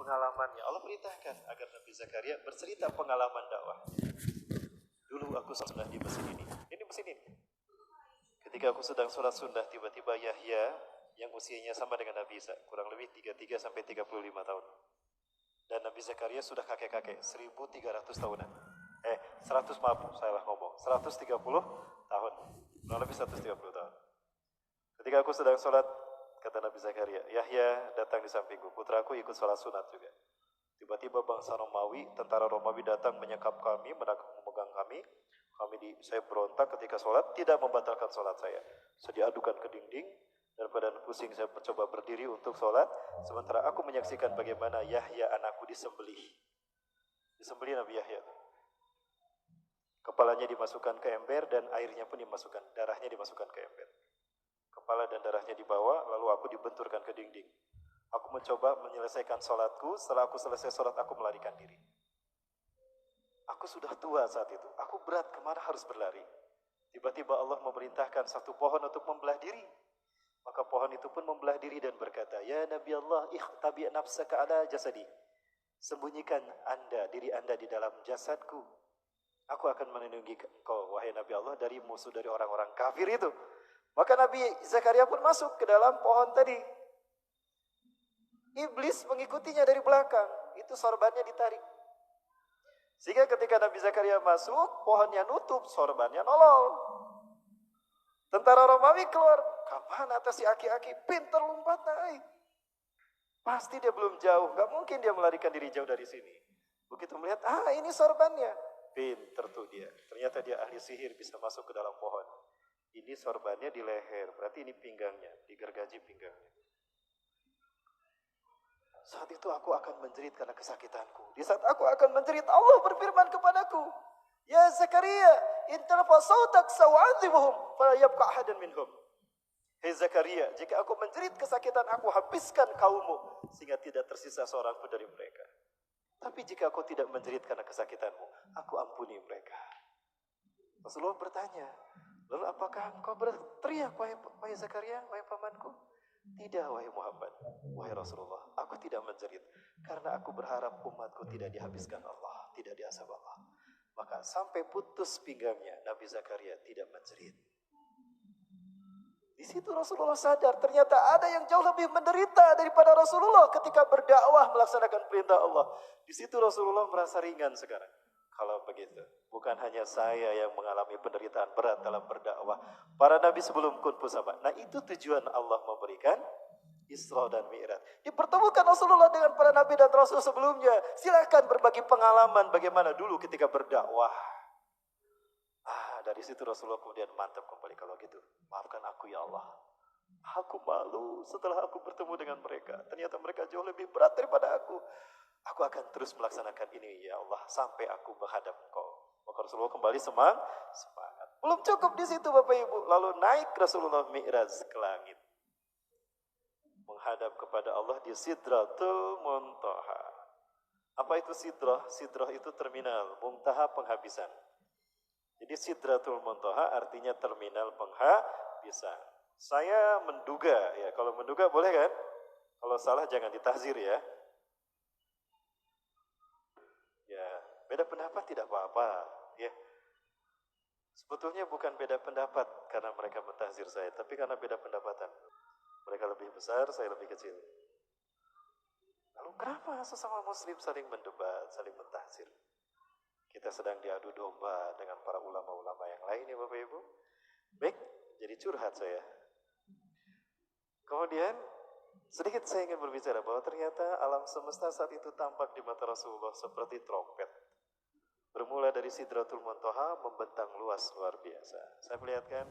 pengalamannya. Allah perintahkan agar Nabi Zakaria bercerita pengalaman dakwah. Dulu aku sunnah di masjid ini. Ini masjid ini. Ketika aku sedang sholat sunnah, tiba-tiba Yahya yang usianya sama dengan Nabi Isa, kurang lebih 33 sampai 35 tahun. Dan Nabi Zakaria sudah kakek-kakek, 1300 tahunan. 100 maaf, salah ngomong. 130 tahun. Kurang lebih 130 tahun. Ketika aku sedang sholat, kata Nabi Zakaria, Yahya datang di sampingku, putraku ikut sholat sunat juga. Tiba-tiba bangsa Romawi, tentara Romawi datang menyekap kami, memegang kami. Saya berontak ketika sholat, tidak membatalkan sholat saya. Saya diadukan ke dinding, dan badan pusing saya mencoba berdiri untuk sholat. Sementara aku menyaksikan bagaimana Yahya anakku disembelih. Disembelih Nabi Yahya. Kepalanya dimasukkan ke ember dan airnya pun dimasukkan, darahnya dimasukkan ke ember. Kepala dan darahnya dibawa, lalu aku dibenturkan ke dinding. Aku mencoba menyelesaikan sholatku, setelah aku selesai sholat aku melarikan diri. Aku sudah tua saat itu, aku berat, kemana harus berlari? Tiba-tiba Allah memerintahkan satu pohon untuk membelah diri. Maka pohon itu pun membelah diri dan berkata, Ya Nabi Allah, ikhtabi' nafsaka ala jasadi. Sembunyikan diri anda di dalam jasadku. Aku akan melindungi engkau, wahai Nabi Allah, dari musuh, dari orang-orang kafir itu. Maka Nabi Zakaria pun masuk ke dalam pohon tadi. Iblis mengikutinya dari belakang. Itu sorbannya ditarik. Sehingga ketika Nabi Zakaria masuk, pohonnya nutup, sorbannya nolol. Tentara Romawi keluar. Kapan atas si aki-aki pintar lompat naik. Pasti dia belum jauh. Gak mungkin dia melarikan diri jauh dari sini. Begitu melihat, ini sorbannya. Pintar tuh dia. Ternyata dia ahli sihir, bisa masuk ke dalam pohon. Ini sorbannya di leher. Berarti ini pinggangnya. Digergaji pinggangnya. Saat itu aku akan menjerit karena kesakitanku. Di saat aku akan menjerit, Allah berfirman kepadaku, Ya Zakaria, in tarfa sautak sawa'adhibuhum, fala yabqa ahadan minhum. Hei Zakaria, jika aku menjerit kesakitan, aku habiskan kaummu, sehingga tidak tersisa seorang pun dari mereka. Tapi jika aku tidak menjerit karena kesakitanmu, aku ampuni mereka. Rasulullah bertanya, lalu apakah engkau berteriak, wahai Zakaria, wahai pamanku? Tidak, wahai Muhammad, wahai Rasulullah, aku tidak menjerit karena aku berharap umatku tidak dihabiskan Allah, tidak diazab Allah. Maka sampai putus pinggangnya, Nabi Zakaria tidak menjerit. Di situ Rasulullah sadar ternyata ada yang jauh lebih menderita daripada Rasulullah ketika berdakwah melaksanakan perintah Allah. Di situ Rasulullah merasa ringan sekarang. Kalau begitu, bukan hanya saya yang mengalami penderitaan berat dalam berdakwah. Para nabi sebelumku pun sama. Nah itu tujuan Allah memberikan Isra dan Mi'raj. Dipertemukan Rasulullah dengan para nabi dan rasul sebelumnya. Silakan berbagi pengalaman bagaimana dulu ketika berdakwah. Dari situ Rasulullah kemudian mantap kembali, kalau gitu maafkan aku ya Allah. Aku malu setelah aku bertemu dengan mereka. Ternyata mereka jauh lebih berat daripada aku. Aku akan terus melaksanakan ini ya Allah sampai aku menghadap Engkau. Maka Rasulullah kembali semangat. Belum cukup di situ Bapak Ibu. Lalu naik Rasulullah Mi'raj ke langit. Menghadap kepada Allah di Sidratul Muntaha. Apa itu Sidrah? Sidrah itu terminal, Muntaha penghabisan. Jadi Sidratul Muntaha artinya terminal penghabisan. Saya menduga ya, kalau menduga boleh kan? Kalau salah jangan ditahzir ya. Ya, beda pendapat tidak apa-apa ya. Sebetulnya bukan beda pendapat karena mereka mentahzir saya, tapi karena beda pendapatan. Mereka lebih besar, saya lebih kecil. Lalu kenapa sesama muslim saling mendebat, saling mentahzir? Kita sedang diadu domba dengan para ulama-ulama yang lain ya Bapak Ibu. Baik, jadi curhat saya. Kemudian sedikit saya ingin berbicara bahwa ternyata alam semesta saat itu tampak di mata Rasulullah seperti trompet. Bermula dari Sidratul Muntaha membentang luas luar biasa. Saya perlihatkan